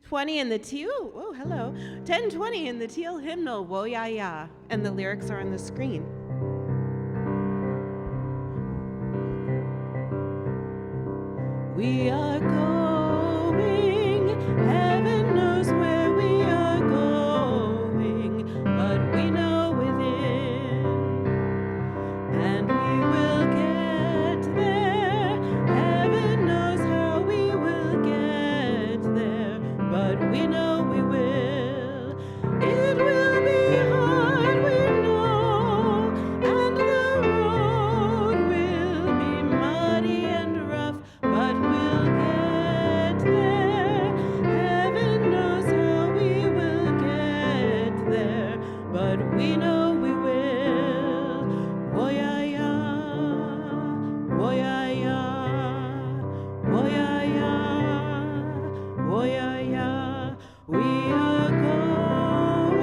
10:20 in the teal, oh, hello. 10:20 in the teal hymnal, Wo Ya Ya, and the lyrics are on the screen. We are going, heaven knows where we are going, but we know within, and we will get there. Heaven knows how we will get there, but we know we will. It will be hard, we know, and the road will be muddy and rough, but we'll get there. Heaven knows how we will get there, but we know we will. Oh yeah, yeah. Oh yeah, yeah. Oh yeah, yeah. Oh yeah, yeah. We are going.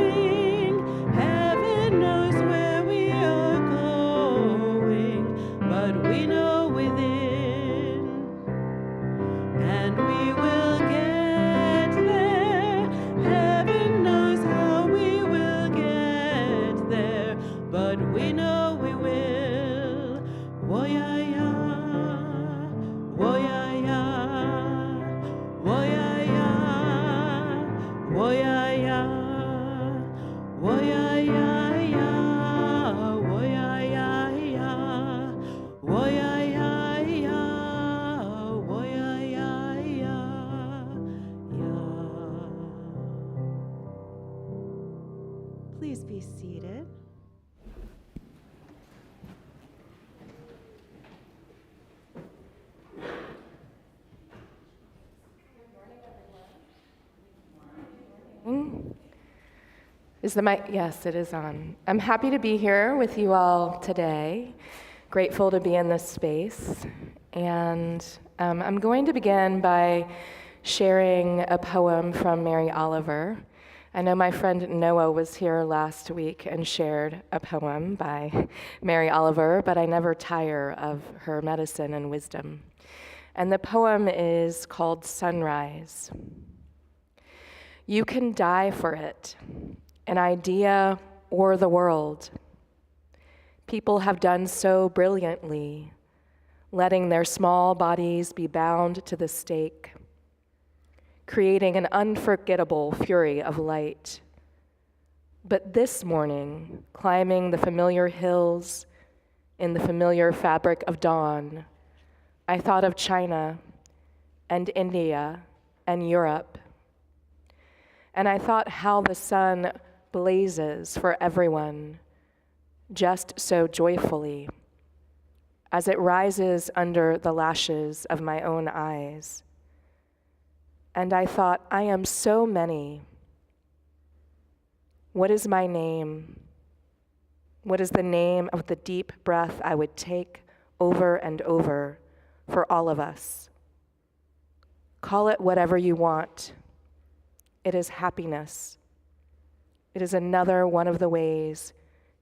Heaven knows where we are going, but we know within, and we will get there. Heaven knows how we will get there, but we know we will. Oh yeah, yeah. Oh yeah, yeah. Oh yeah, yeah. Oh yeah, yeah. Oh yeah, yeah, yeah. Oh yeah, yeah, yeah. Oh yeah, yeah, yeah. Oh yeah, yeah, yeah. Please be seated. Is the mic? Yes, it is on. I'm happy to be here with you all today. Grateful to be in this space. And I'm going to begin by sharing a poem from Mary Oliver. I know my friend Noah was here last week and shared a poem by Mary Oliver, but I never tire of her medicine and wisdom. And the poem is called Sunrise. You can die for it, an idea or the world. People have done so brilliantly, letting their small bodies be bound to the stake, creating an unforgettable fury of light. But this morning, climbing the familiar hills in the familiar fabric of dawn, I thought of China and India and Europe. And I thought how the sun blazes for everyone, just so joyfully, as it rises under the lashes of my own eyes. And I thought, I am so many. What is my name? What is the name of the deep breath I would take over and over for all of us? Call it whatever you want. It is happiness. It is another one of the ways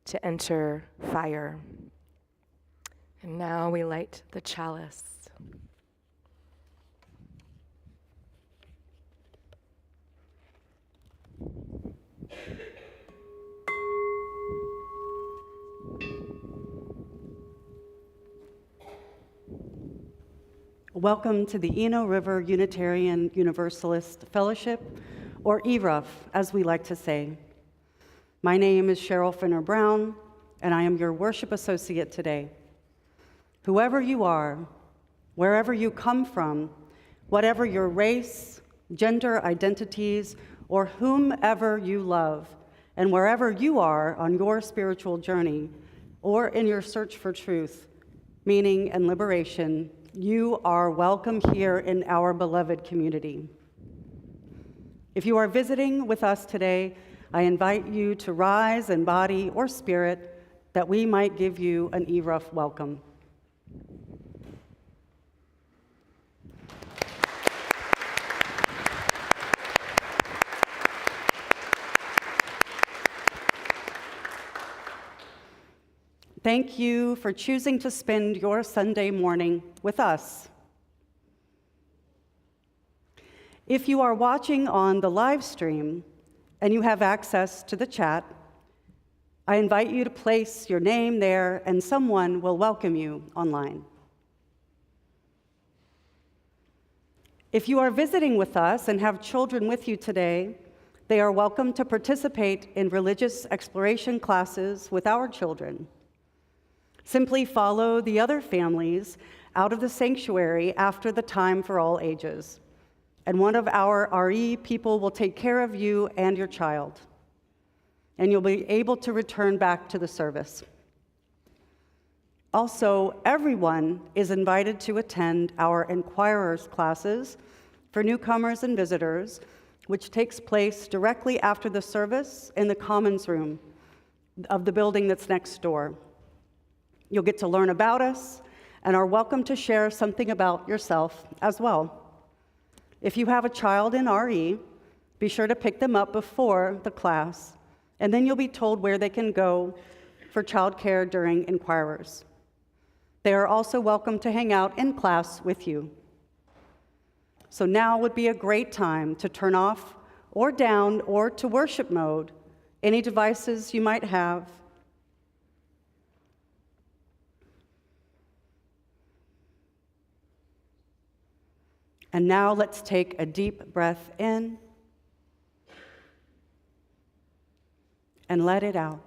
to enter fire. And now we light the chalice. Welcome to the Eno River Unitarian Universalist Fellowship, or ERUUF, as we like to say. My name is Cheryl Finner-Brown, and I am your worship associate today. Whoever you are, wherever you come from, whatever your race, gender identities, or whomever you love, and wherever you are on your spiritual journey or in your search for truth, meaning, and liberation, you are welcome here in our beloved community. If you are visiting with us today, I invite you to rise in body or spirit that we might give you an ERUUF welcome. Thank you for choosing to spend your Sunday morning with us. If you are watching on the live stream and you have access to the chat, I invite you to place your name there and someone will welcome you online. If you are visiting with us and have children with you today, they are welcome to participate in religious exploration classes with our children. Simply follow the other families out of the sanctuary after the time for all ages, and one of our RE people will take care of you and your child, and you'll be able to return back to the service. Also, everyone is invited to attend our Inquirers classes for newcomers and visitors, which takes place directly after the service in the Commons room of the building that's next door. You'll get to learn about us and are welcome to share something about yourself as well. If you have a child in RE, be sure to pick them up before the class, and then you'll be told where they can go for childcare during Inquirers. They are also welcome to hang out in class with you. So now would be a great time to turn off or down or to worship mode any devices you might have. And now let's take a deep breath in and let it out.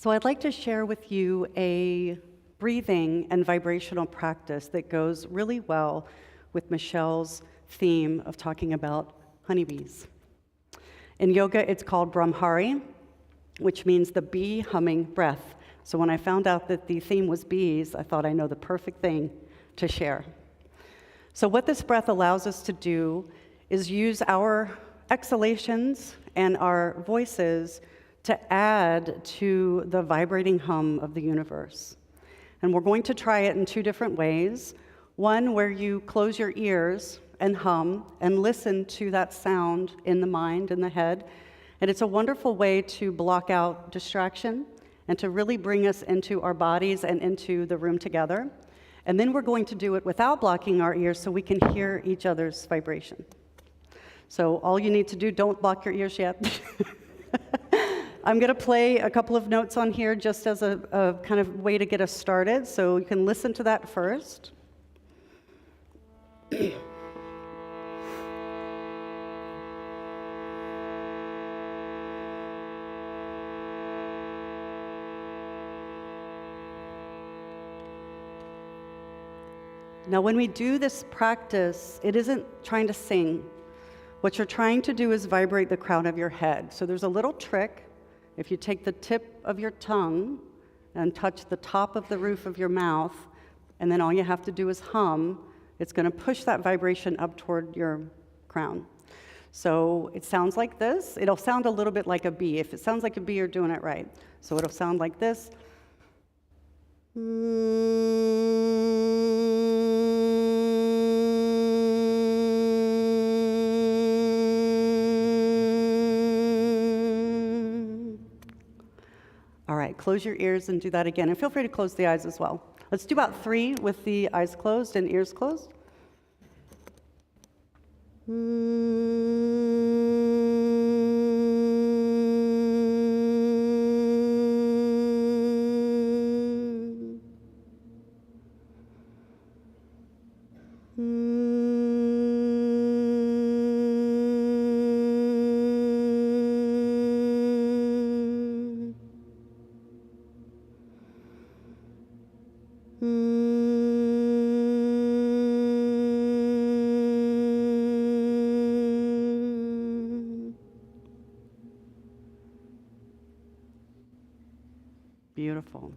So I'd like to share with you a breathing and vibrational practice that goes really well with Michelle's theme of talking about honeybees. In yoga, it's called Brahmari, which means the bee humming breath. So when I found out that the theme was bees, I thought I know the perfect thing to share. So what this breath allows us to do is use our exhalations and our voices to add to the vibrating hum of the universe. And we're going to try it in two different ways. One where you close your ears and hum and listen to that sound in the mind, in the head. And it's a wonderful way to block out distraction and to really bring us into our bodies and into the room together. And then we're going to do it without blocking our ears so we can hear each other's vibration. So all you need to do, don't block your ears yet. I'm going to play a couple of notes on here just as a kind of way to get us started, so you can listen to that first. Now, when we do this practice, it isn't trying to sing. What you're trying to do is vibrate the crown of your head. So there's a little trick. If you take the tip of your tongue and touch the top of the roof of your mouth, and then all you have to do is hum, it's going to push that vibration up toward your crown. So it sounds like this. It'll sound a little bit like a bee. If it sounds like a bee, you're doing it right. So it'll sound like this. All right, close your ears and do that again. And feel free to close the eyes as well. Let's do about 3 with the eyes closed and ears closed. Beautiful.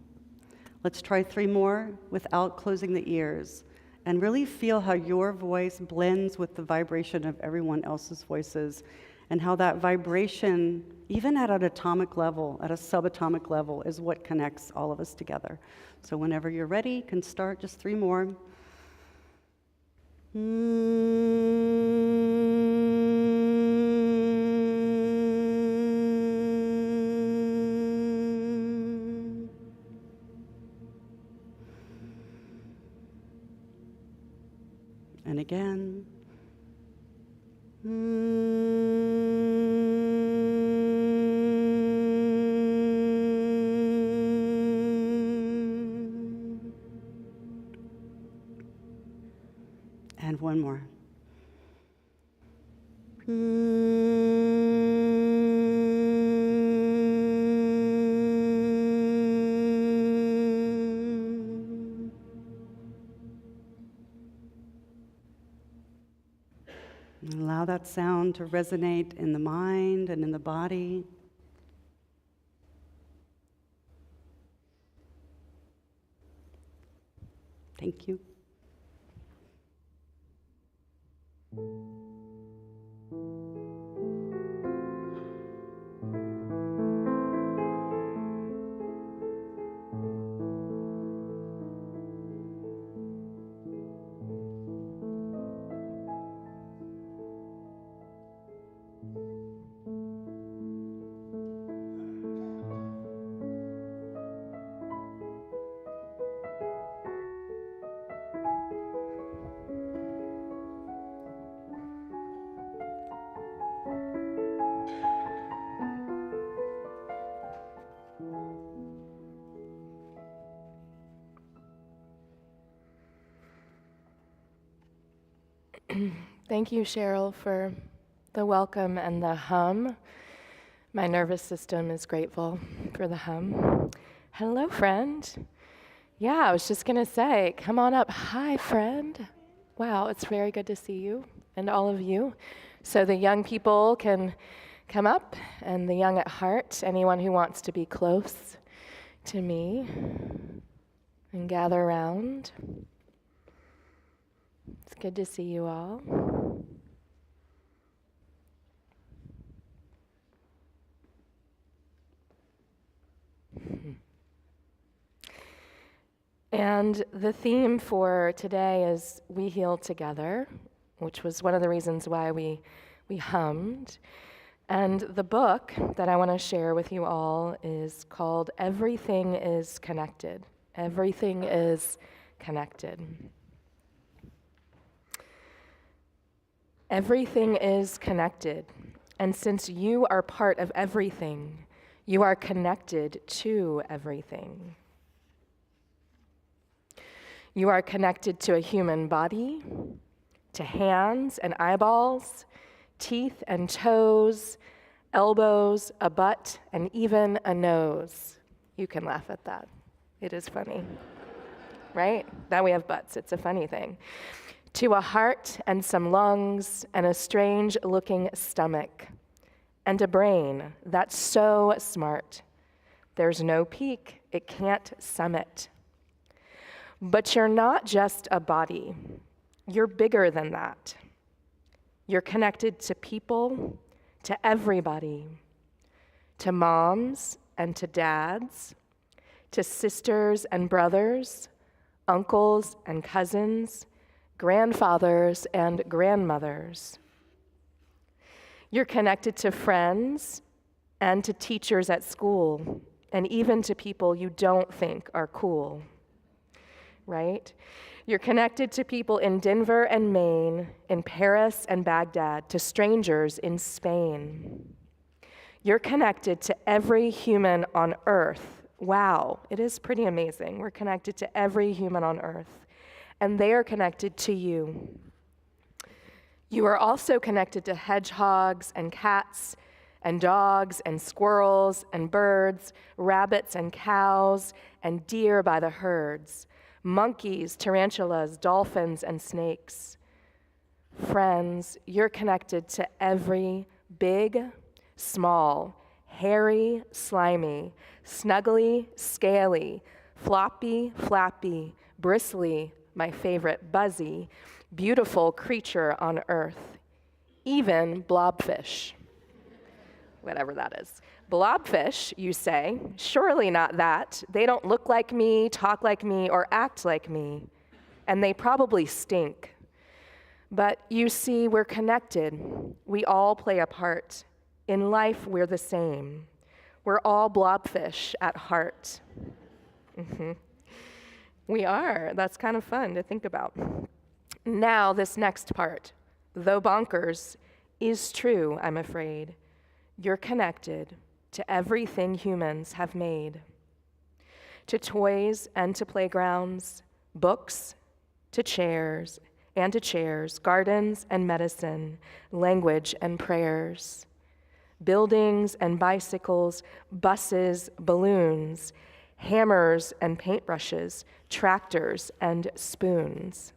Let's try 3 more without closing the ears. and really feel how your voice blends with the vibration of everyone else's voices, and how that vibration, even at an atomic level, at a subatomic level, is what connects all of us together. So whenever you're ready, you can start. Just 3 more. And again. And one more. And allow that sound to resonate in the mind and in the body. Thank you. Thank you, Cheryl, for the welcome and the hum. My nervous system is grateful for the hum. Hello, friend. Yeah, I was just going to say, come on up. Hi, friend. Wow, it's very good to see you and all of you. So the young people can come up, and the young at heart, anyone who wants to be close to me, and gather around. It's good to see you all. And the theme for today is We Heal Together, which was one of the reasons why we hummed. And the book that I want to share with you all is called Everything is Connected. Everything is Connected. Everything is connected, and since you are part of everything, you are connected to everything. You are connected to a human body, to hands and eyeballs, teeth and toes, elbows, a butt, and even a nose. You can laugh at that. It is funny, right? Now we have butts. It's a funny thing. To a heart and some lungs and a strange-looking stomach and a brain that's so smart. There's no peak. It can't summit. But you're not just a body. You're bigger than that. You're connected to people, to everybody, to moms and to dads, to sisters and brothers, uncles and cousins, grandfathers and grandmothers. You're connected to friends and to teachers at school, and even to people you don't think are cool, right? You're connected to people in Denver and Maine, in Paris and Baghdad, to strangers in Spain. You're connected to every human on earth. Wow, it is pretty amazing. We're connected to every human on earth, and they are connected to you. You are also connected to hedgehogs and cats and dogs and squirrels and birds, rabbits and cows and deer by the herds, monkeys, tarantulas, dolphins, and snakes. Friends, you're connected to every big, small, hairy, slimy, snuggly, scaly, floppy, flappy, bristly, my favorite buzzy, beautiful creature on earth, even blobfish. Whatever that is. Blobfish, you say? Surely not that. They don't look like me, talk like me, or act like me. And they probably stink. But you see, we're connected. We all play a part. In life, we're the same. We're all blobfish at heart. We are. That's kind of fun to think about. Now, this next part, though bonkers, is true, I'm afraid. You're connected to everything humans have made, to toys and to playgrounds, books to chairs, gardens and medicine, language and prayers, buildings and bicycles, buses, balloons, hammers and paintbrushes, tractors and spoons,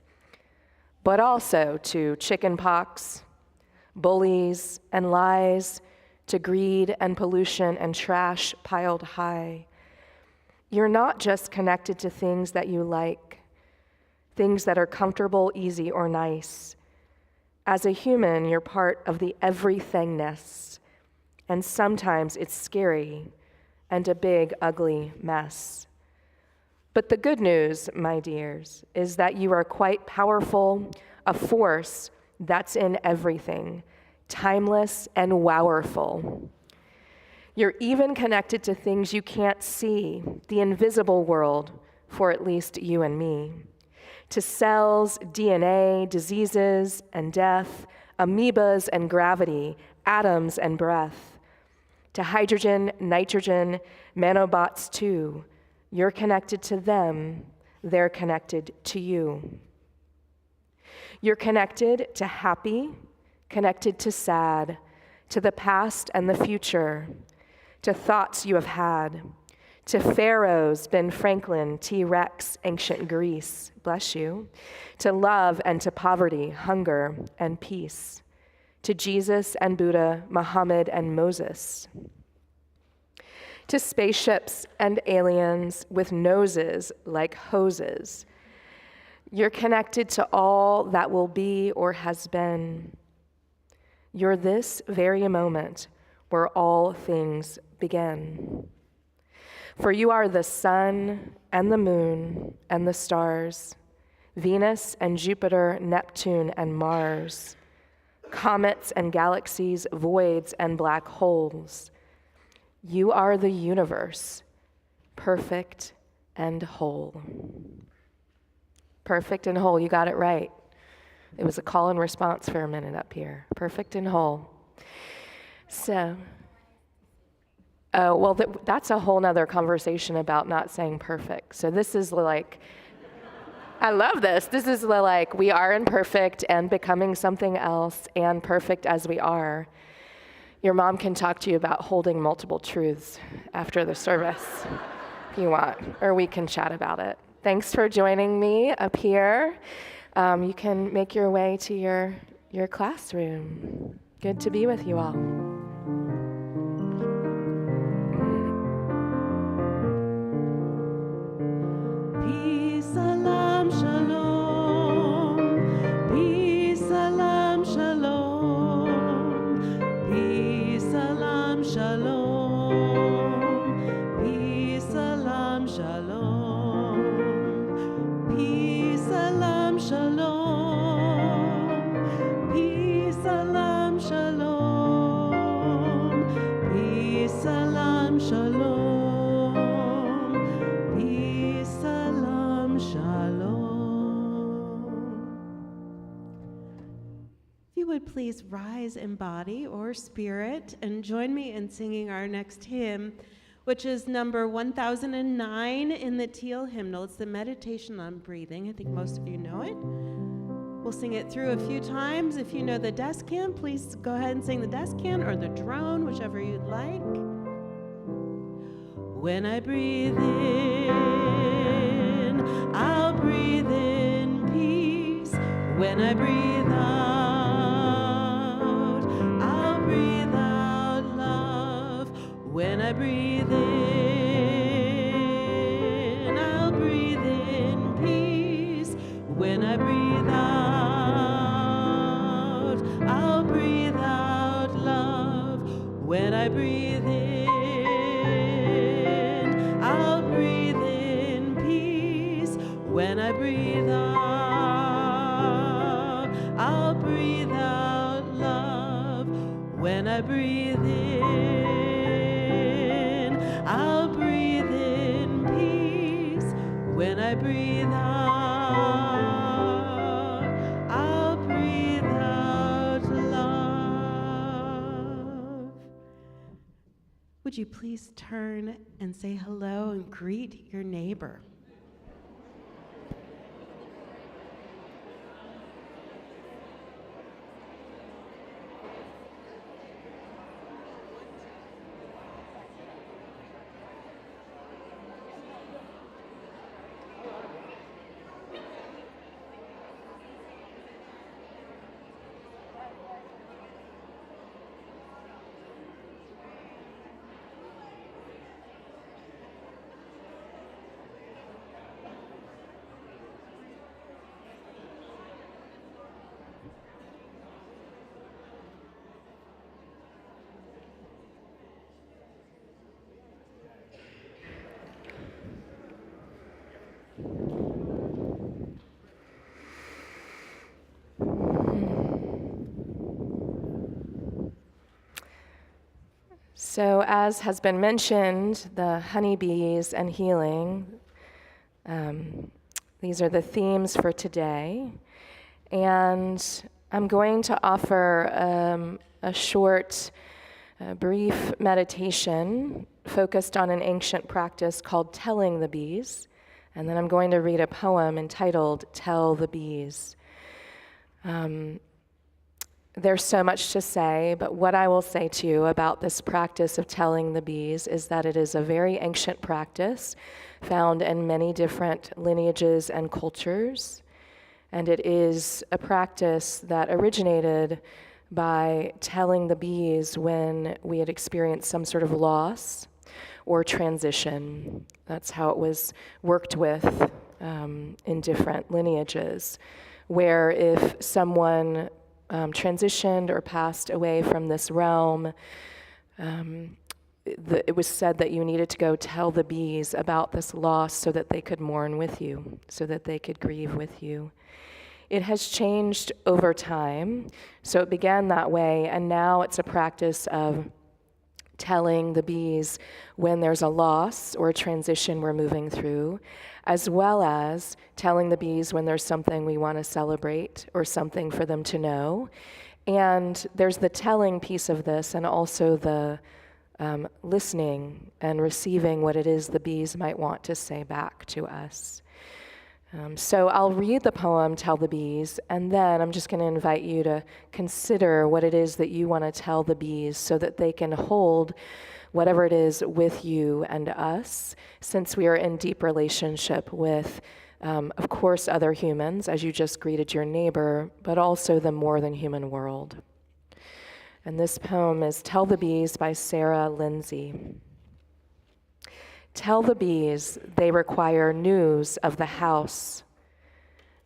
but also to chicken pox, bullies and lies, to greed and pollution and trash piled high. You're not just connected to things that you like, things that are comfortable, easy, or nice. As a human, you're part of the everythingness, and sometimes it's scary and a big, ugly mess. But the good news, my dears, is that you are quite powerful, a force that's in everything, timeless and wowerful. You're even connected to things you can't see, the invisible world, for at least you and me. To cells, DNA, diseases and death, amoebas and gravity, atoms and breath. To hydrogen, nitrogen, nanobots too. You're connected to them, they're connected to you. You're connected to happy, connected to sad, to the past and the future, to thoughts you have had, to pharaohs, Ben Franklin, T-Rex, ancient Greece, bless you, to love and to poverty, hunger and peace, to Jesus and Buddha, Muhammad and Moses, to spaceships and aliens with noses like hoses. You're connected to all that will be or has been. You're this very moment where all things begin. For you are the sun and the moon and the stars, Venus and Jupiter, Neptune and Mars, comets and galaxies, voids and black holes. You are the universe, perfect and whole. Perfect and whole, you got it right. It was a call and response for a minute up here. Perfect and whole. So, that's a whole nother conversation about not saying perfect. So this is like, I love this. This is like, we are imperfect and becoming something else and perfect as we are. Your mom can talk to you about holding multiple truths after the service if you want, or we can chat about it. Thanks for joining me up here. You can make your way to your classroom. Good to be with you all. Peace, salam, shalom. Peace, salam, shalom. Peace, salam, shalom. Peace, salam, shalom. Peace, salam, shalom. Peace, salam, shalom. Peace, salam, shalom. Peace, salam, shalom. If you would please rise in body or spirit and join me in singing our next hymn, which is number 1009 in the Teal hymnal. It's the meditation on breathing. I think most of you know it. We'll sing it through a few times. If you know the descant, please go ahead and sing the descant or the drone, whichever you'd like. When I breathe in, I'll breathe in peace. When I breathe out, I'll breathe out love. When I breathe in, I'll breathe in peace. I breathe in, I'll breathe in peace. When I breathe out, I'll breathe out love. When I breathe in, I'll breathe in peace. When I breathe out, I'll breathe out love. Would you please turn and say hello and greet your neighbor? So, as has been mentioned, the honeybees and healing, these are the themes for today. And I'm going to offer a short, brief meditation focused on an ancient practice called telling the bees. And then I'm going to read a poem entitled Tell the Bees. There's so much to say, but what I will say to you about this practice of telling the bees is that it is a very ancient practice found in many different lineages and cultures. And it is a practice that originated by telling the bees when we had experienced some sort of loss or transition. That's how it was worked with in different lineages, where if someone transitioned or passed away from this realm, it was said that you needed to go tell the bees about this loss so that they could mourn with you, so that they could grieve with you. It has changed over time, so it began that way, and now it's a practice of telling the bees when there's a loss or a transition we're moving through, as well as telling the bees when there's something we want to celebrate or something for them to know. And there's the telling piece of this, and also the listening and receiving what it is the bees might want to say back to us. So I'll read the poem, Tell the Bees, and then I'm just going to invite you to consider what it is that you want to tell the bees so that they can hold whatever it is with you and us, since we are in deep relationship with, of course, other humans, as you just greeted your neighbor, but also the more than human world. And this poem is Tell the Bees by Sarah Lindsay. Tell the bees they require news of the house.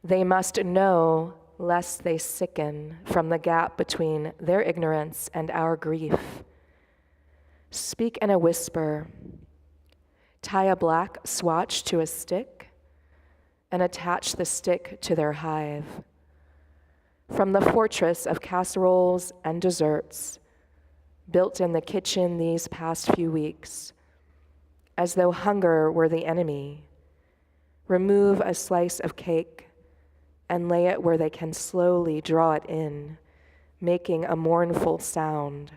They must know lest they sicken from the gap between their ignorance and our grief. Speak in a whisper. Tie a black swatch to a stick and attach the stick to their hive. From the fortress of casseroles and desserts built in the kitchen these past few weeks, as though hunger were the enemy, remove a slice of cake and lay it where they can slowly draw it in, making a mournful sound.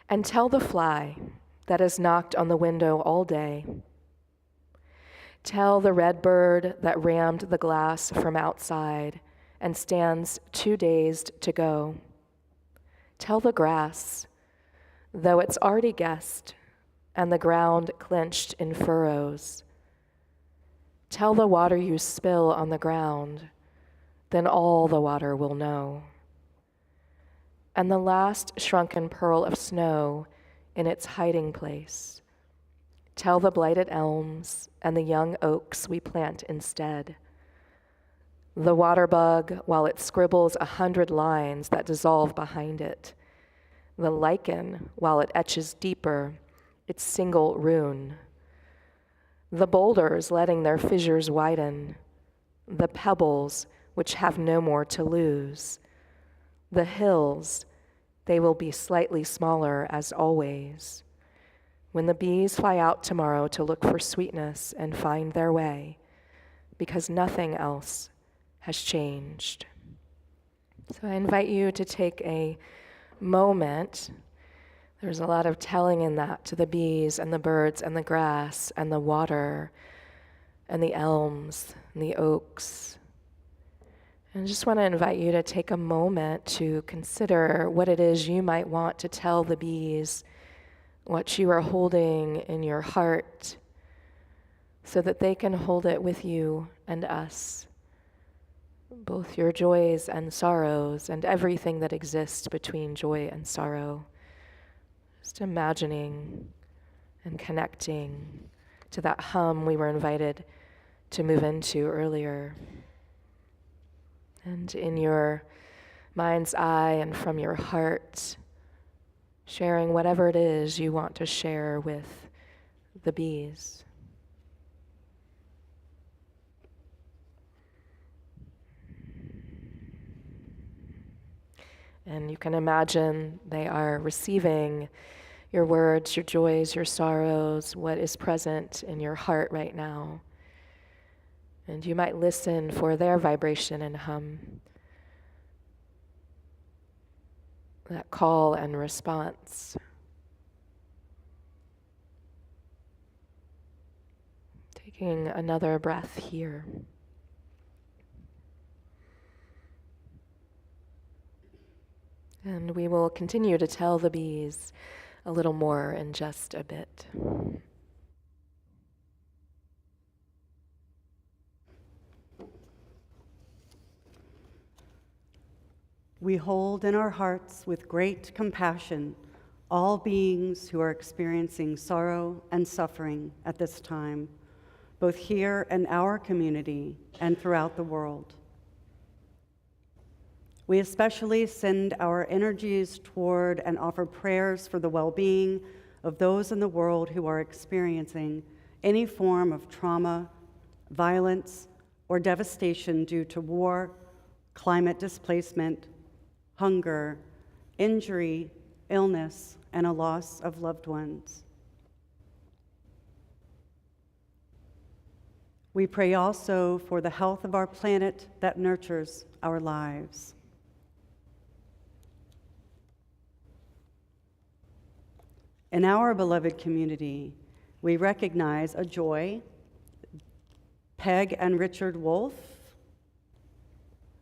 And tell the fly that has knocked on the window all day. Tell the red bird that rammed the glass from outside and stands too dazed to go. Tell the grass, though it's already guessed, and the ground clenched in furrows. Tell the water you spill on the ground, then all the water will know. And the last shrunken pearl of snow in its hiding place. Tell the blighted elms and the young oaks we plant instead. The water bug, while it scribbles 100 lines that dissolve behind it, the lichen while it etches deeper its single rune, the boulders letting their fissures widen, the pebbles which have no more to lose, the hills, they will be slightly smaller as always. When the bees fly out tomorrow to look for sweetness and find their way, because nothing else has changed. So I invite you to take a moment. There's a lot of telling in that to the bees and the birds and the grass and the water and the elms and the oaks. And I just want to invite you to take a moment to consider what it is you might want to tell the bees, what you are holding in your heart, so that they can hold it with you and us, both your joys and sorrows and everything that exists between joy and sorrow. Just imagining and connecting to that hum we were invited to move into earlier. And in your mind's eye and from your heart, sharing whatever it is you want to share with the bees. And you can imagine they are receiving your words, your joys, your sorrows, what is present in your heart right now. And you might listen for their vibration and hum, that call and response. Taking another breath here. And we will continue to tell the bees a little more in just a bit. We hold in our hearts with great compassion all beings who are experiencing sorrow and suffering at this time, both here in our community and throughout the world. We especially send our energies toward and offer prayers for the well-being of those in the world who are experiencing any form of trauma, violence, or devastation due to war, climate displacement, hunger, injury, illness, and a loss of loved ones. We pray also for the health of our planet that nurtures our lives. In our beloved community, we recognize a joy. Peg and Richard Wolf,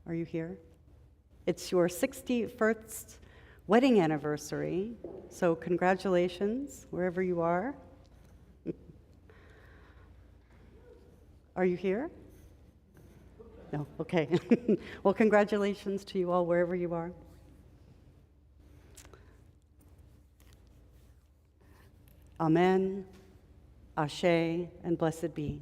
are you here? It's your 61st wedding anniversary, so congratulations, wherever you are. Are you here? No, okay. Well, congratulations to you all, wherever you are. Amen, Ashe, and blessed be.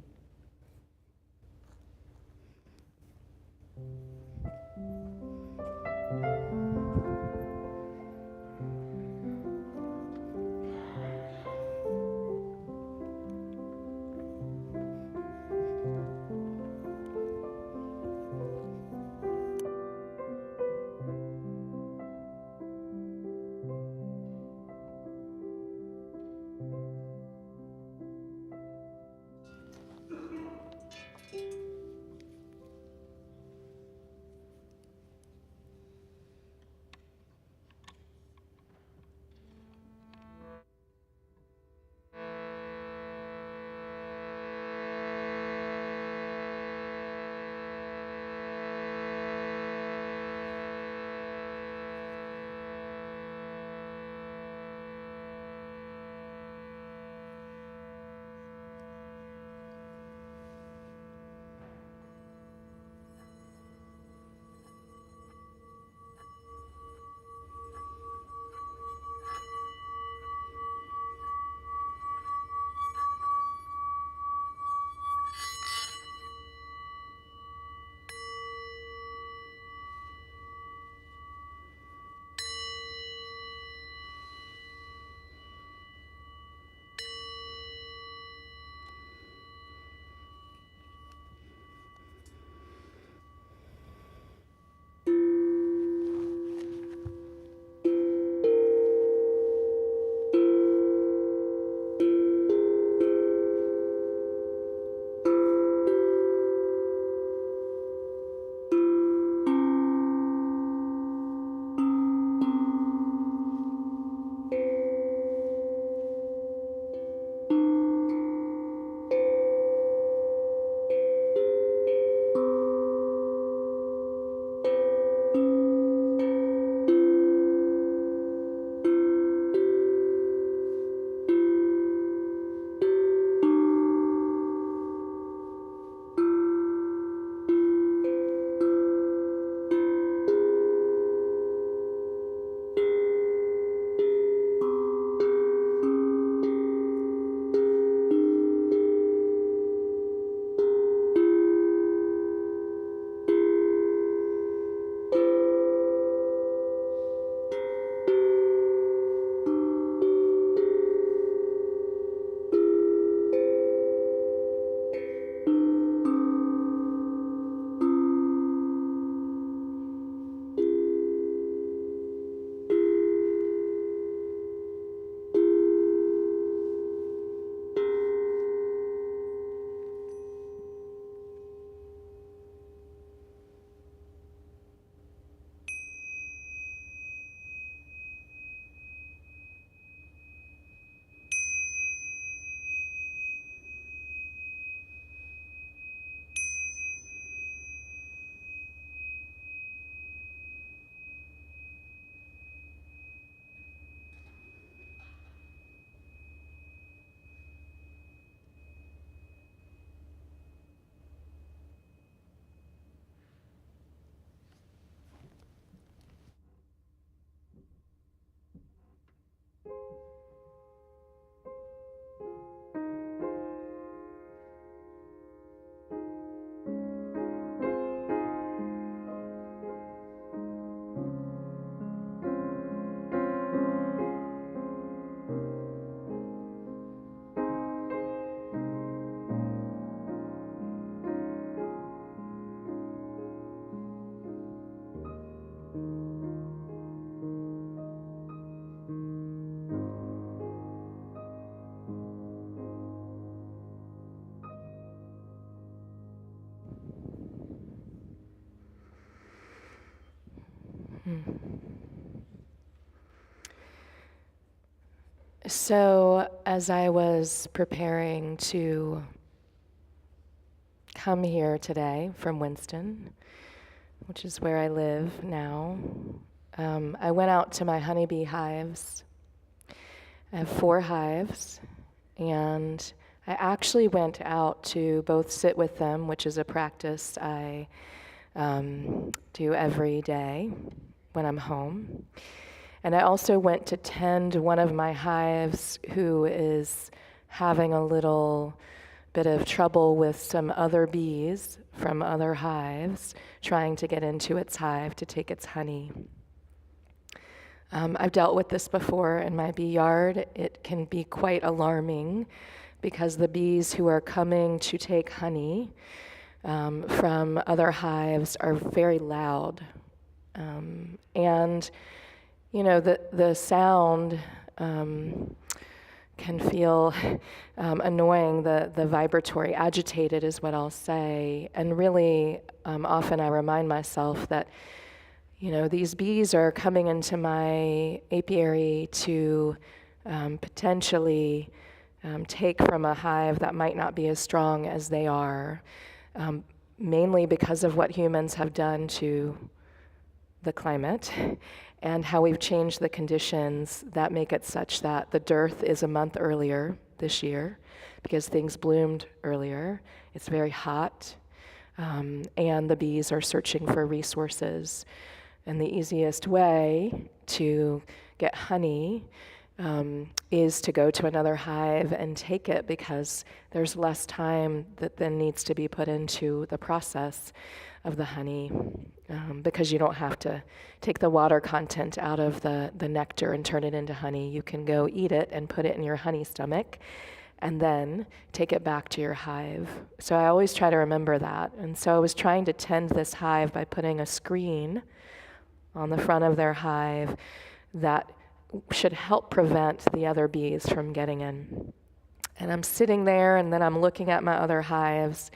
So as I was preparing to come here today from Winston, which is where I live now, I went out to my honeybee hives. I have 4 hives, and I actually went out to both sit with them, which is a practice I do every day when I'm home. And I also went to tend one of my hives who is having a little bit of trouble with some other bees from other hives trying to get into its hive to take its honey. I've dealt with this before in my bee yard. It can be quite alarming because the bees who are coming to take honey from other hives are very loud. And you know, the sound can feel annoying, the vibratory, agitated is what I'll say. And really, often I remind myself that, you know, these bees are coming into my apiary to potentially take from a hive that might not be as strong as they are, mainly because of what humans have done to the climate and how we've changed the conditions that make it such that the dearth is a month earlier this year because things bloomed earlier. It's very hot, and the bees are searching for resources. And the easiest way to get honey is to go to another hive and take it because there's less time that then needs to be put into the process of the honey, because you don't have to take the water content out of the nectar and turn it into honey. You can go eat it and put it in your honey stomach and then take it back to your hive. So I always try to remember that. And so I was trying to tend this hive by putting a screen on the front of their hive that should help prevent the other bees from getting in. And I'm sitting there and then I'm looking at my other hives,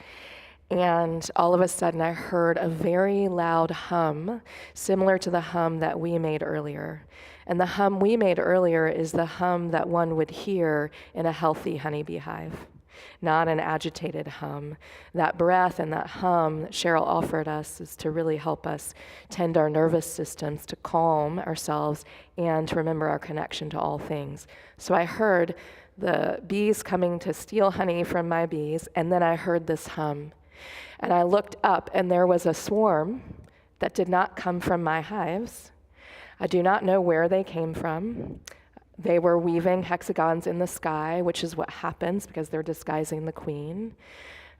and all of a sudden I heard a very loud hum, similar to the hum that we made earlier. And the hum we made earlier is the hum that one would hear in a healthy honeybee hive, not an agitated hum. That breath and that hum that Cheryl offered us is to really help us tend our nervous systems, to calm ourselves, and to remember our connection to all things. So I heard the bees coming to steal honey from my bees, and then I heard this hum. And I looked up, and there was a swarm that did not come from my hives. I do not know where they came from. They were weaving hexagons in the sky, which is what happens because they're disguising the queen.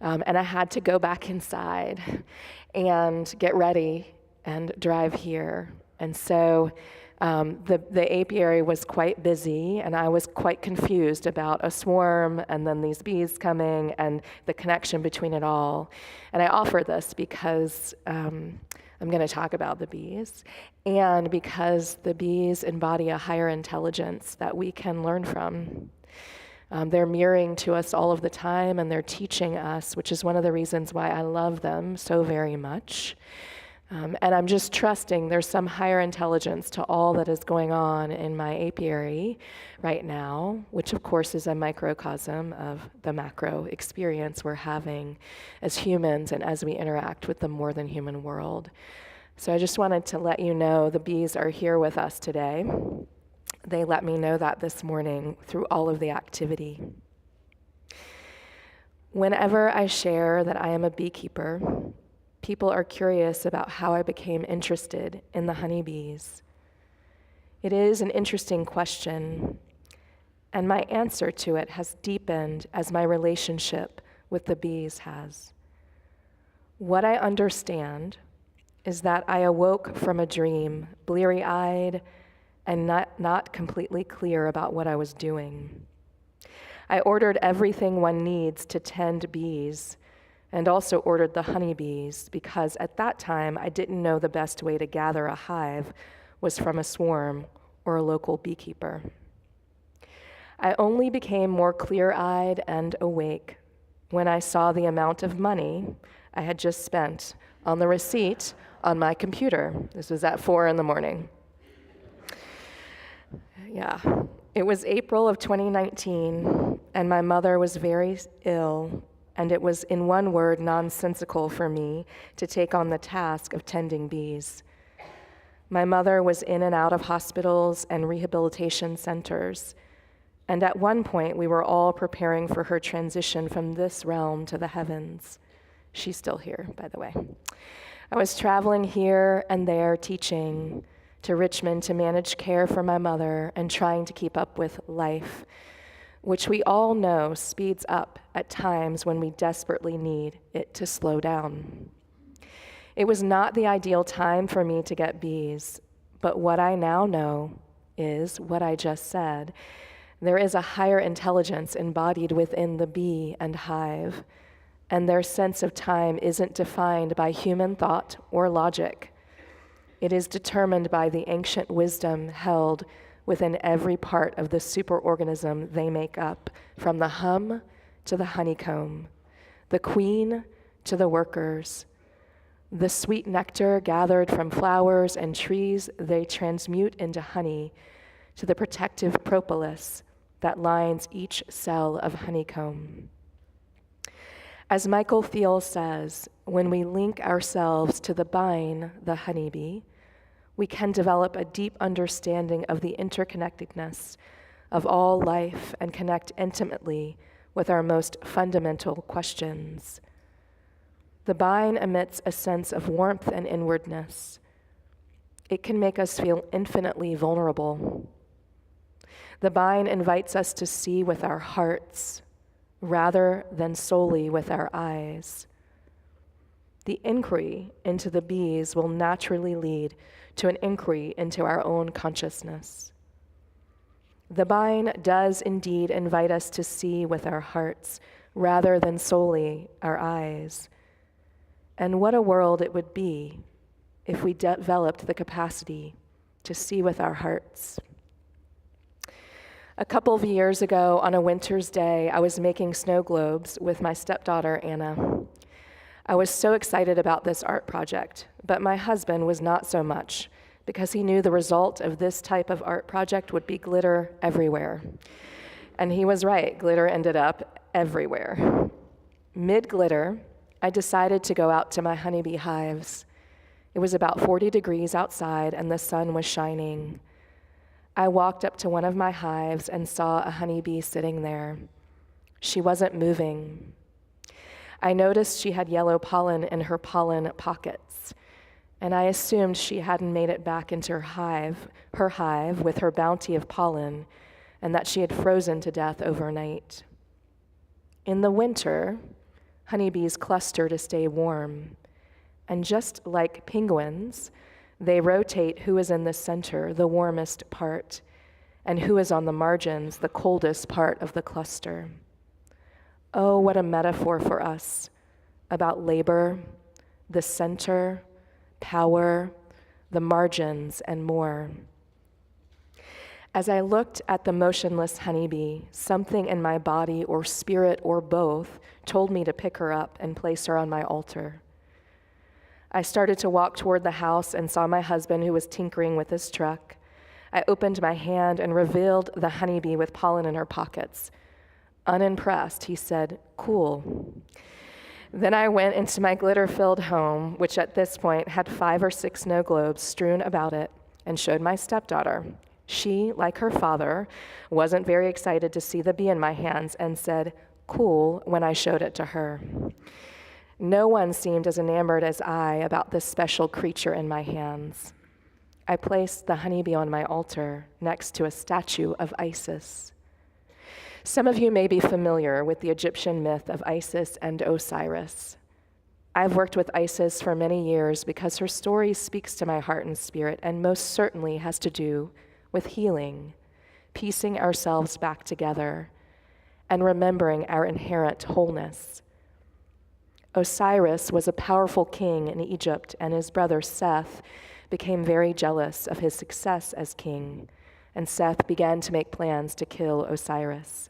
And I had to go back inside and get ready and drive here. And so the apiary was quite busy, and I was quite confused about a swarm and then these bees coming and the connection between it all. And I offer this because I'm going to talk about the bees, and because the bees embody a higher intelligence that we can learn from. They're mirroring to us all of the time, and they're teaching us, which is one of the reasons why I love them so very much. And I'm just trusting there's some higher intelligence to all that is going on in my apiary right now, which of course is a microcosm of the macro experience we're having as humans and as we interact with the more than human world. So I just wanted to let you know the bees are here with us today. They let me know that this morning through all of the activity. Whenever I share that I am a beekeeper, people are curious about how I became interested in the honeybees. It is an interesting question, and my answer to it has deepened as my relationship with the bees has. What I understand is that I awoke from a dream, bleary-eyed and not completely clear about what I was doing. I ordered everything one needs to tend bees, and also ordered the honeybees because at that time I didn't know the best way to gather a hive was from a swarm or a local beekeeper. I only became more clear-eyed and awake when I saw the amount of money I had just spent on the receipt on my computer. This was at 4 a.m. Yeah. It was April of 2019, and my mother was very ill, and it was, in one word, nonsensical for me to take on the task of tending bees. My mother was in and out of hospitals and rehabilitation centers, and at one point we were all preparing for her transition from this realm to the heavens. She's still here, by the way. I was traveling here and there teaching to Richmond to manage care for my mother and trying to keep up with life, which we all know speeds up at times when we desperately need it to slow down. It was not the ideal time for me to get bees, but what I now know is what I just said. There is a higher intelligence embodied within the bee and hive, and their sense of time isn't defined by human thought or logic. It is determined by the ancient wisdom held within every part of the superorganism they make up, from the hum to the honeycomb, the queen to the workers. The sweet nectar gathered from flowers and trees they transmute into honey, to the protective propolis that lines each cell of honeycomb. As Michael Thiel says, when we link ourselves to the vine, the honeybee, we can develop a deep understanding of the interconnectedness of all life and connect intimately with our most fundamental questions. The vine emits a sense of warmth and inwardness. It can make us feel infinitely vulnerable. The vine invites us to see with our hearts rather than solely with our eyes. The inquiry into the bees will naturally lead to an inquiry into our own consciousness. The vine does indeed invite us to see with our hearts rather than solely our eyes. And what a world it would be if we developed the capacity to see with our hearts. A couple of years ago, on a winter's day, I was making snow globes with my stepdaughter, Anna. I was so excited about this art project, but my husband was not so much, because he knew the result of this type of art project would be glitter everywhere. And he was right, glitter ended up everywhere. Mid-glitter, I decided to go out to my honeybee hives. It was about 40 degrees outside and the sun was shining. I walked up to one of my hives and saw a honeybee sitting there. She wasn't moving. I noticed she had yellow pollen in her pollen pockets, and I assumed she hadn't made it back into her hive with her bounty of pollen, and that she had frozen to death overnight. In the winter, honeybees cluster to stay warm, and just like penguins, they rotate who is in the center, the warmest part, and who is on the margins, the coldest part of the cluster. Oh, what a metaphor for us about labor, the center, power, the margins, and more. As I looked at the motionless honeybee, something in my body or spirit or both told me to pick her up and place her on my altar. I started to walk toward the house and saw my husband, who was tinkering with his truck. I opened my hand and revealed the honeybee with pollen in her pockets. Unimpressed, he said, "Cool." Then I went into my glitter-filled home, which at this point had 5 or 6 snow globes strewn about it, and showed my stepdaughter. She, like her father, wasn't very excited to see the bee in my hands and said, "Cool," when I showed it to her. No one seemed as enamored as I about this special creature in my hands. I placed the honeybee on my altar next to a statue of Isis. Some of you may be familiar with the Egyptian myth of Isis and Osiris. I've worked with Isis for many years because her story speaks to my heart and spirit, and most certainly has to do with healing, piecing ourselves back together, and remembering our inherent wholeness. Osiris was a powerful king in Egypt, and his brother Seth became very jealous of his success as king, and Seth began to make plans to kill Osiris.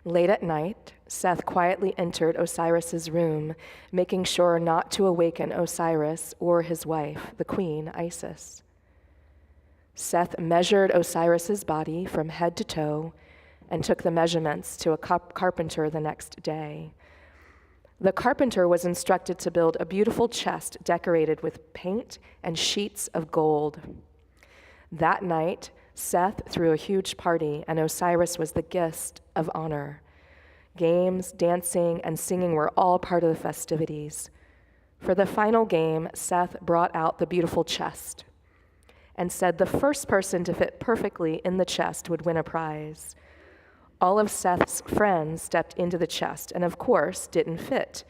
Late at night, Seth quietly entered Osiris's room, making sure not to awaken Osiris or his wife, the queen, Isis. Seth measured Osiris's body from head to toe and took the measurements to a carpenter the next day. The carpenter was instructed to build a beautiful chest decorated with paint and sheets of gold. That night, Seth threw a huge party, and Osiris was the guest of honor. Games, dancing, and singing were all part of the festivities. For the final game, Seth brought out the beautiful chest and said the first person to fit perfectly in the chest would win a prize. All of Seth's friends stepped into the chest and, of course, didn't fit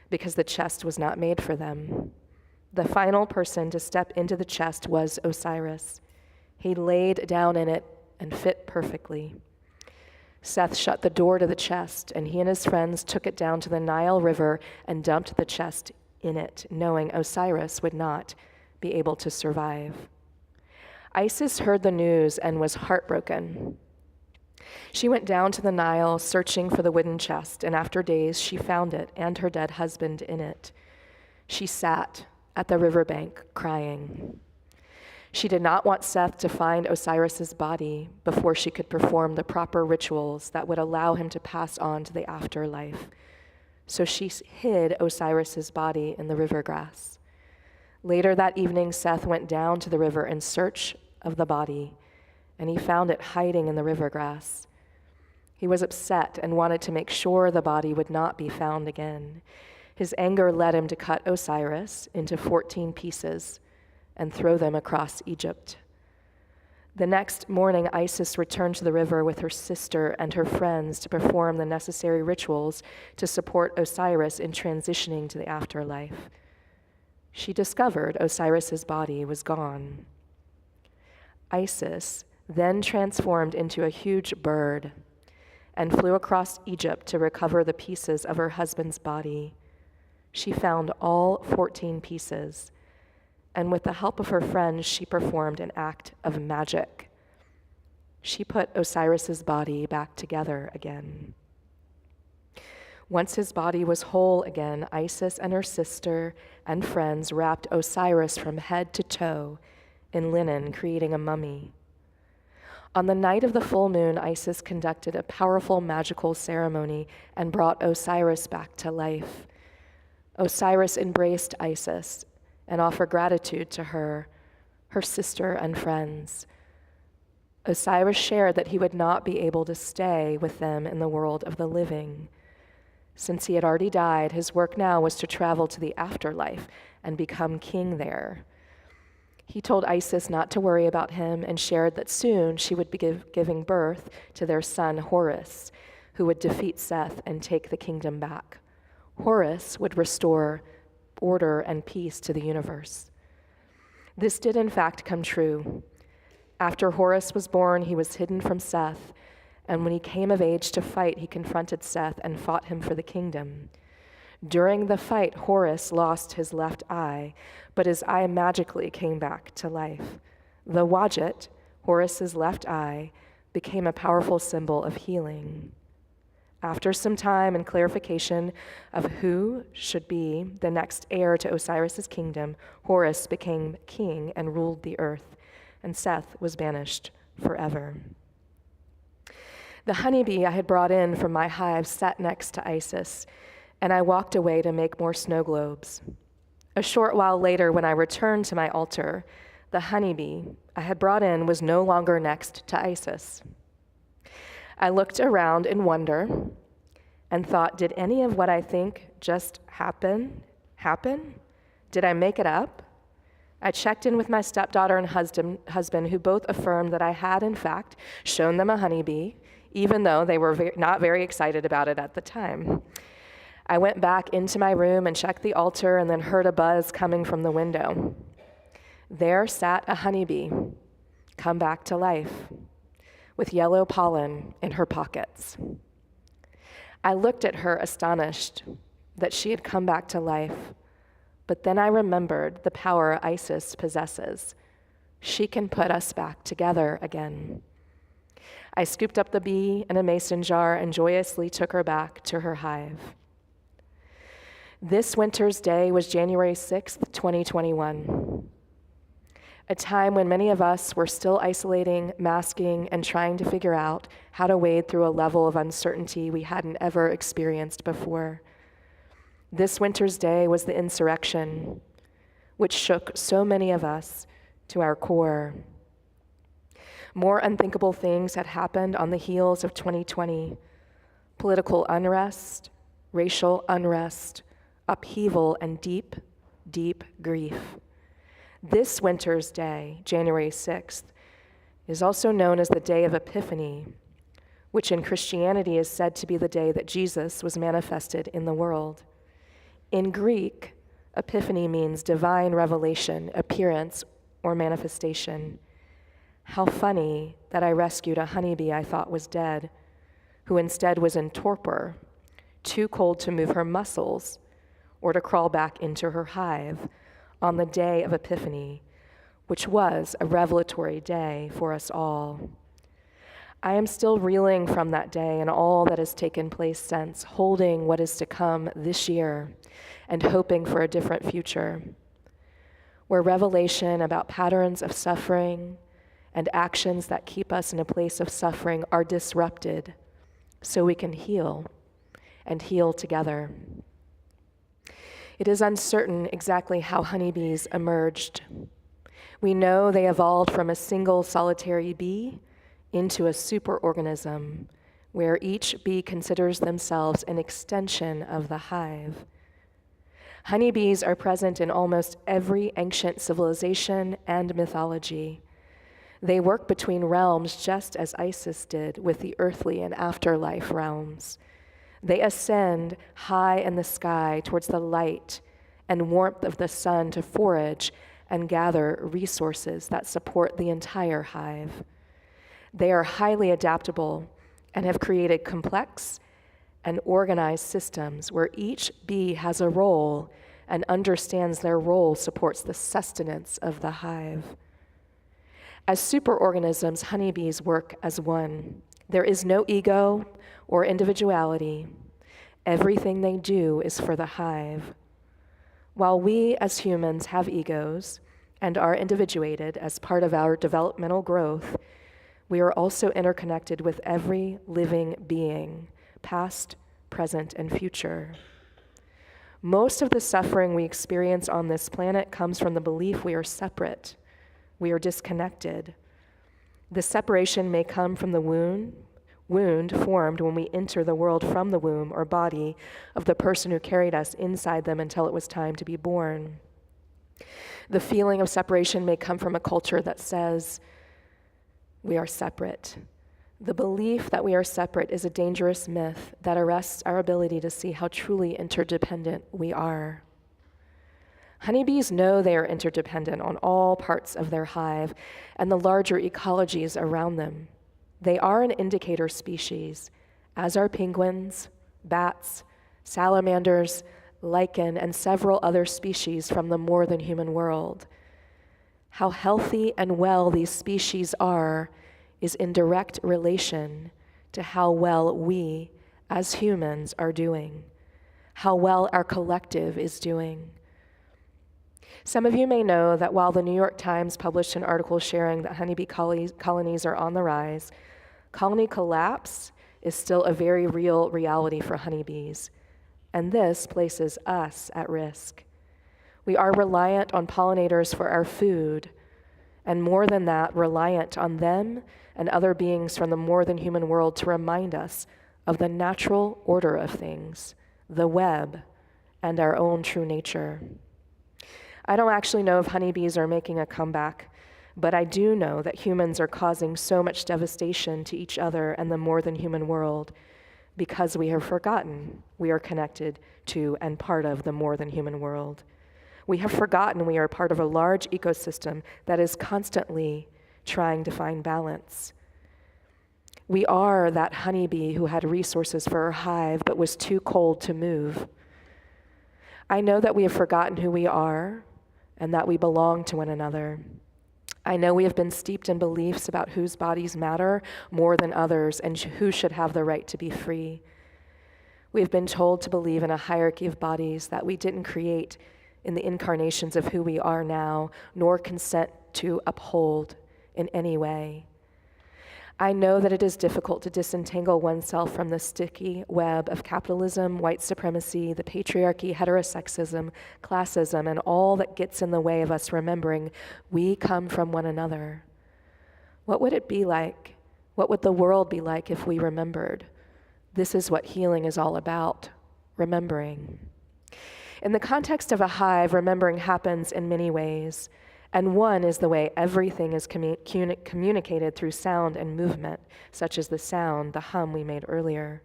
because the chest was not made for them. The final person to step into the chest was Osiris. He laid down in it and fit perfectly. Seth shut the door to the chest, and he and his friends took it down to the Nile River and dumped the chest in it, knowing Osiris would not be able to survive. Isis heard the news and was heartbroken. She went down to the Nile searching for the wooden chest, and after days she found it and her dead husband in it. She sat at the riverbank crying. She did not want Seth to find Osiris's body before she could perform the proper rituals that would allow him to pass on to the afterlife. So she hid Osiris's body in the river grass. Later that evening, Seth went down to the river in search of the body, and he found it hiding in the river grass. He was upset and wanted to make sure the body would not be found again. His anger led him to cut Osiris into 14 pieces and throw them across Egypt. The next morning, Isis returned to the river with her sister and her friends to perform the necessary rituals to support Osiris in transitioning to the afterlife. She discovered Osiris's body was gone. Isis then transformed into a huge bird and flew across Egypt to recover the pieces of her husband's body. She found all 14 pieces, and with the help of her friends, she performed an act of magic. She put Osiris's body back together again. Once his body was whole again, Isis and her sister and friends wrapped Osiris from head to toe in linen, creating a mummy. On the night of the full moon, Isis conducted a powerful magical ceremony and brought Osiris back to life. Osiris embraced Isis and offered gratitude to her, her sister, and friends. Osiris shared that he would not be able to stay with them in the world of the living. Since he had already died, his work now was to travel to the afterlife and become king there. He told Isis not to worry about him and shared that soon she would be giving birth to their son Horus, who would defeat Seth and take the kingdom back. Horus would restore order and peace to the universe. This did in fact come true. After Horus was born, he was hidden from Seth, and when he came of age to fight, he confronted Seth and fought him for the kingdom. During the fight, Horus lost his left eye, but his eye magically came back to life. The Wadjet, Horus's left eye, became a powerful symbol of healing. After some time and clarification of who should be the next heir to Osiris's kingdom, Horus became king and ruled the earth, and Seth was banished forever. The honeybee I had brought in from my hive sat next to Isis, and I walked away to make more snow globes. A short while later, when I returned to my altar, the honeybee I had brought in was no longer next to Isis. I looked around in wonder and thought, did any of what I think just happen? Did I make it up? I checked in with my stepdaughter and husband, who both affirmed that I had, in fact, shown them a honeybee, even though they were not very excited about it at the time. I went back into my room and checked the altar and then heard a buzz coming from the window. There sat a honeybee, come back to life, with yellow pollen in her pockets. I looked at her astonished that she had come back to life, but then I remembered the power Isis possesses. She can put us back together again. I scooped up the bee in a mason jar and joyously took her back to her hive. This winter's day was January 6th, 2021. a time when many of us were still isolating, masking, and trying to figure out how to wade through a level of uncertainty we hadn't ever experienced before. This winter's day was the insurrection, which shook so many of us to our core. More unthinkable things had happened on the heels of 2020. Political unrest, racial unrest, upheaval, and deep, deep grief. This winter's day, January 6th, is also known as the Day of Epiphany, which in Christianity is said to be the day that Jesus was manifested in the world. In Greek, Epiphany means divine revelation, appearance, or manifestation. How funny that I rescued a honeybee I thought was dead, who instead was in torpor, too cold to move her muscles or to crawl back into her hive on the day of Epiphany, which was a revelatory day for us all. I am still reeling from that day and all that has taken place since, holding what is to come this year and hoping for a different future, where revelation about patterns of suffering and actions that keep us in a place of suffering are disrupted so we can heal and heal together. It is uncertain exactly how honeybees emerged. We know they evolved from a single solitary bee into a superorganism where each bee considers themselves an extension of the hive. Honeybees are present in almost every ancient civilization and mythology. They work between realms just as Isis did with the earthly and afterlife realms. They ascend high in the sky towards the light and warmth of the sun to forage and gather resources that support the entire hive. They are highly adaptable and have created complex and organized systems where each bee has a role and understands their role supports the sustenance of the hive. As superorganisms, honeybees work as one. There is no ego or individuality. Everything they do is for the hive. While we as humans have egos and are individuated as part of our developmental growth, we are also interconnected with every living being, past, present, and future. Most of the suffering we experience on this planet comes from the belief we are separate, we are disconnected. The separation may come from the wound formed when we enter the world from the womb or body of the person who carried us inside them until it was time to be born. The feeling of separation may come from a culture that says we are separate. The belief that we are separate is a dangerous myth that arrests our ability to see how truly interdependent we are. Honeybees know they are interdependent on all parts of their hive and the larger ecologies around them. They are an indicator species, as are penguins, bats, salamanders, lichen, and several other species from the more than human world. How healthy and well these species are is in direct relation to how well we, as humans, are doing, how well our collective is doing. Some of you may know that while the New York Times published an article sharing that honeybee colonies are on the rise, colony collapse is still a very real reality for honeybees, and this places us at risk. We are reliant on pollinators for our food, and more than that, reliant on them and other beings from the more than human world to remind us of the natural order of things, the web, and our own true nature. I don't actually know if honeybees are making a comeback, but I do know that humans are causing so much devastation to each other and the more than human world because we have forgotten we are connected to and part of the more than human world. We have forgotten we are part of a large ecosystem that is constantly trying to find balance. We are that honeybee who had resources for her hive but was too cold to move. I know that we have forgotten who we are and that we belong to one another. I know we have been steeped in beliefs about whose bodies matter more than others and who should have the right to be free. We have been told to believe in a hierarchy of bodies that we didn't create in the incarnations of who we are now, nor consent to uphold in any way. I know that it is difficult to disentangle oneself from the sticky web of capitalism, white supremacy, the patriarchy, heterosexism, classism, and all that gets in the way of us remembering we come from one another. What would it be like? What would the world be like if we remembered? This is what healing is all about, remembering. In the context of a hive, remembering happens in many ways. And one is the way everything is communicated through sound and movement, such as the sound, the hum we made earlier.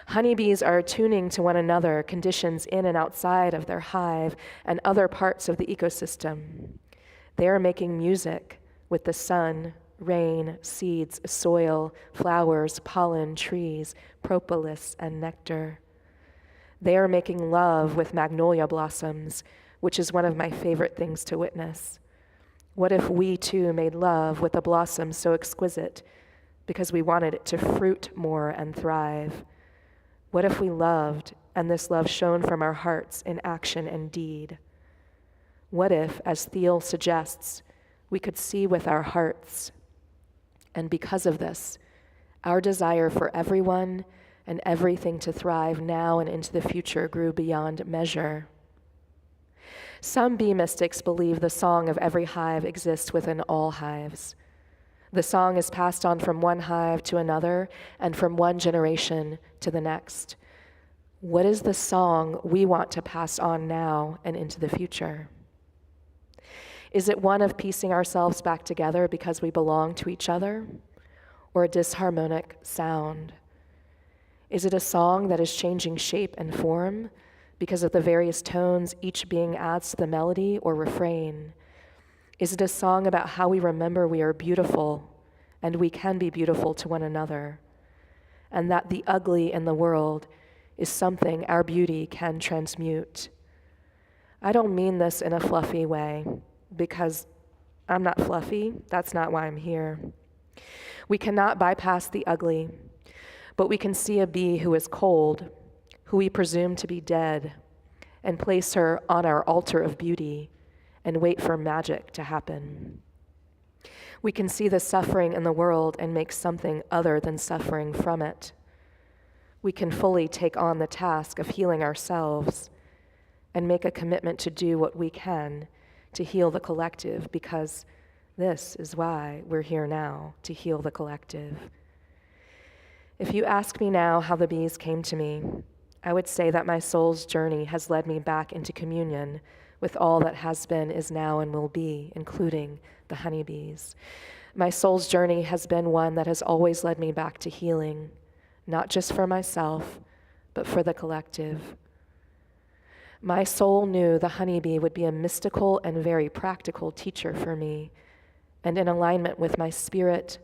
Honeybees are attuning to one another, conditions in and outside of their hive and other parts of the ecosystem. They are making music with the sun, rain, seeds, soil, flowers, pollen, trees, propolis, and nectar. They are making love with magnolia blossoms, which is one of my favorite things to witness. What if we too made love with a blossom so exquisite because we wanted it to fruit more and thrive? What if we loved and this love shone from our hearts in action and deed? What if, as Thiel suggests, we could see with our hearts? And because of this, our desire for everyone and everything to thrive now and into the future grew beyond measure. Some bee mystics believe the song of every hive exists within all hives. The song is passed on from one hive to another and from one generation to the next. What is the song we want to pass on now and into the future? Is it one of piecing ourselves back together because we belong to each other, or a disharmonic sound? Is it a song that is changing shape and form because of the various tones each being adds to the melody or refrain? Is it a song about how we remember we are beautiful and we can be beautiful to one another, and that the ugly in the world is something our beauty can transmute? I don't mean this in a fluffy way, because I'm not fluffy. That's not why I'm here. We cannot bypass the ugly, but we can see a bee who is cold, who we presume to be dead, and place her on our altar of beauty and wait for magic to happen. We can see the suffering in the world and make something other than suffering from it. We can fully take on the task of healing ourselves and make a commitment to do what we can to heal the collective, because this is why we're here now, to heal the collective. If you ask me now how the bees came to me, I would say that my soul's journey has led me back into communion with all that has been, is now, and will be, including the honeybees. My soul's journey has been one that has always led me back to healing, not just for myself, but for the collective. My soul knew the honeybee would be a mystical and very practical teacher for me, and in alignment with my spirit.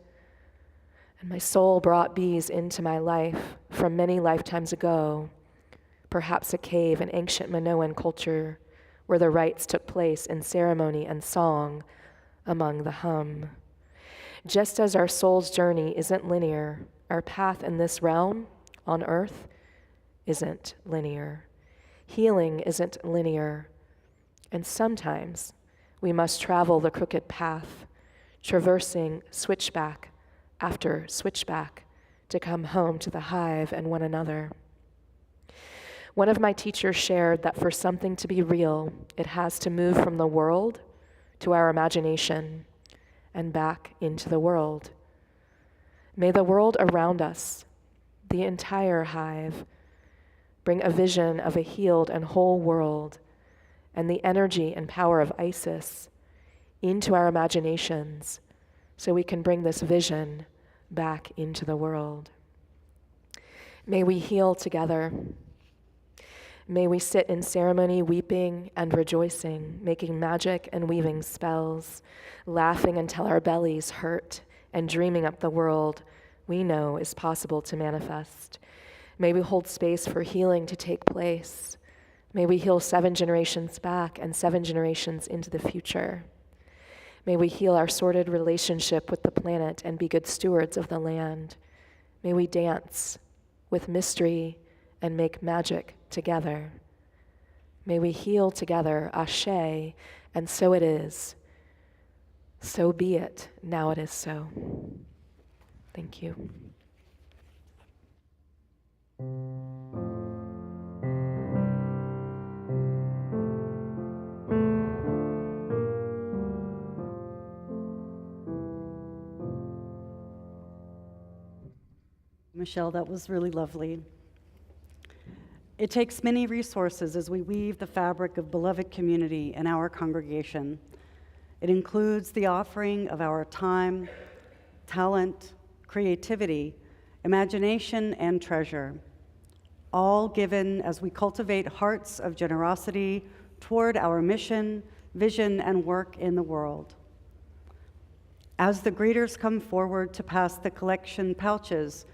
And my soul brought bees into my life from many lifetimes ago, perhaps a cave in ancient Minoan culture where the rites took place in ceremony and song among the hum. Just as our soul's journey isn't linear, our path in this realm, on earth, isn't linear. Healing isn't linear, and sometimes we must travel the crooked path, traversing switchback after switchback to come home to the hive and one another. One of my teachers shared that for something to be real, it has to move from the world to our imagination and back into the world. May the world around us, the entire hive, bring a vision of a healed and whole world and the energy and power of Isis into our imaginations so we can bring this vision back into the world. May we heal together. May we sit in ceremony, weeping and rejoicing, making magic and weaving spells, laughing until our bellies hurt, and dreaming up the world we know is possible to manifest. May we hold space for healing to take place. May we heal 7 generations back and 7 generations into the future. May we heal our sordid relationship with the planet and be good stewards of the land. May we dance with mystery and make magic together. May we heal together, Ashe, and so it is. So be it. Now it is so. Thank you. Michelle, that was really lovely. It takes many resources as we weave the fabric of beloved community in our congregation. It includes the offering of our time, talent, creativity, imagination, and treasure, all given as we cultivate hearts of generosity toward our mission, vision, and work in the world. As the greeters come forward to pass the collection pouches,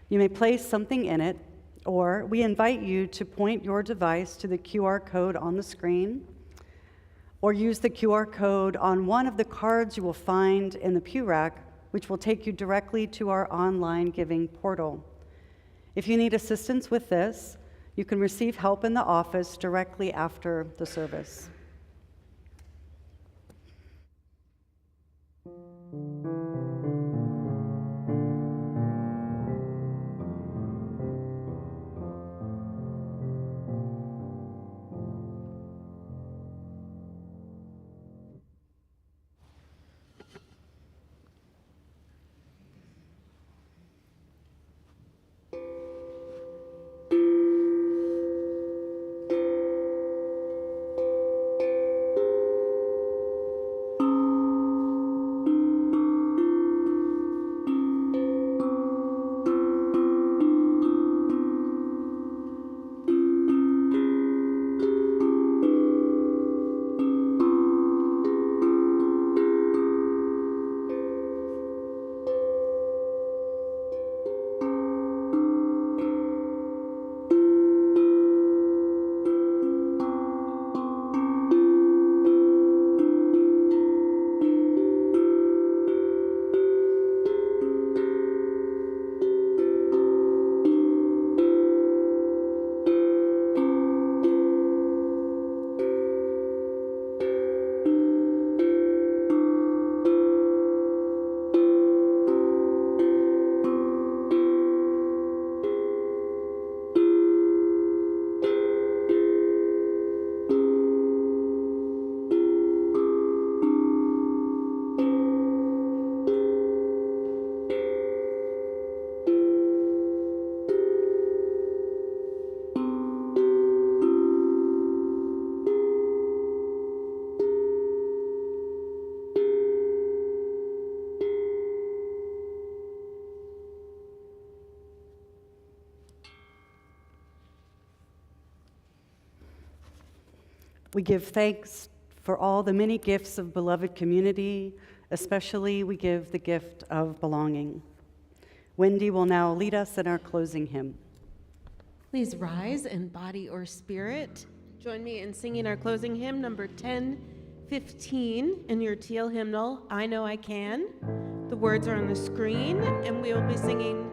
you may place something in it, or we invite you to point your device to the QR code on the screen, or use the QR code on one of the cards you will find in the pew rack, which will take you directly to our online giving portal. If you need assistance with this, you can receive help in the office directly after the service. We give thanks for all the many gifts of beloved community, especially we give the gift of belonging. Wendy will now lead us in our closing hymn. Please rise in body or spirit. Join me in singing our closing hymn, number 1015, in your teal hymnal, I Know I Can. The words are on the screen, and we will be singing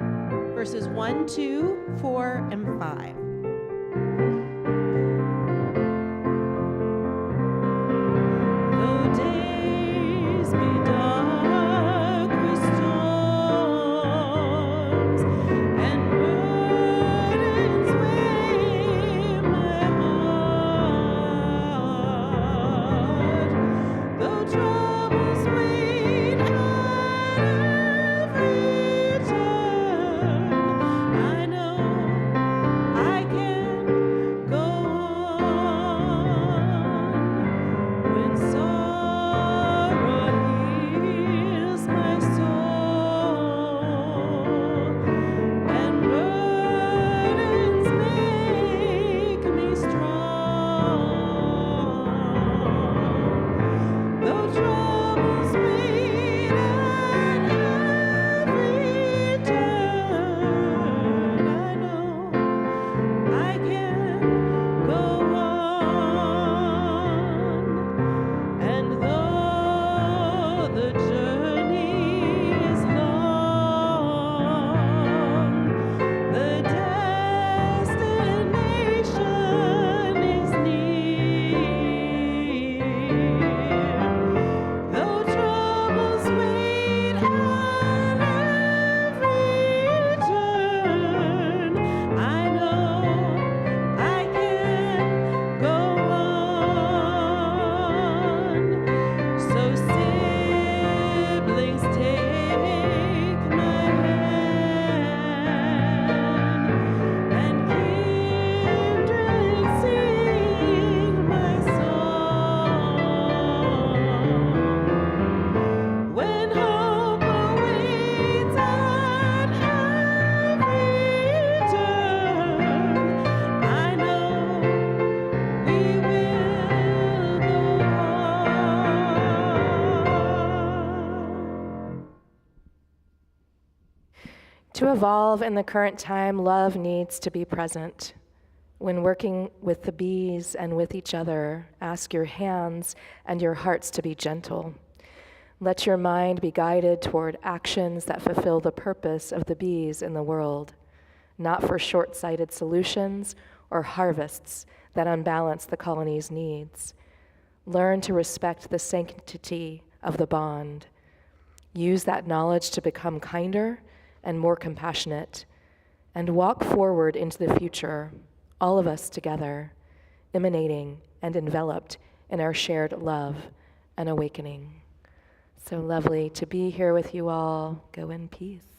verses 1, 2, 4, and 5. I To evolve in the current time, love needs to be present. When working with the bees and with each other, ask your hands and your hearts to be gentle. Let your mind be guided toward actions that fulfill the purpose of the bees in the world, not for short-sighted solutions or harvests that unbalance the colony's needs. Learn to respect the sanctity of the bond. Use that knowledge to become kinder and more compassionate, and walk forward into the future, all of us together, emanating and enveloped in our shared love and awakening. So lovely to be here with you all. Go in peace.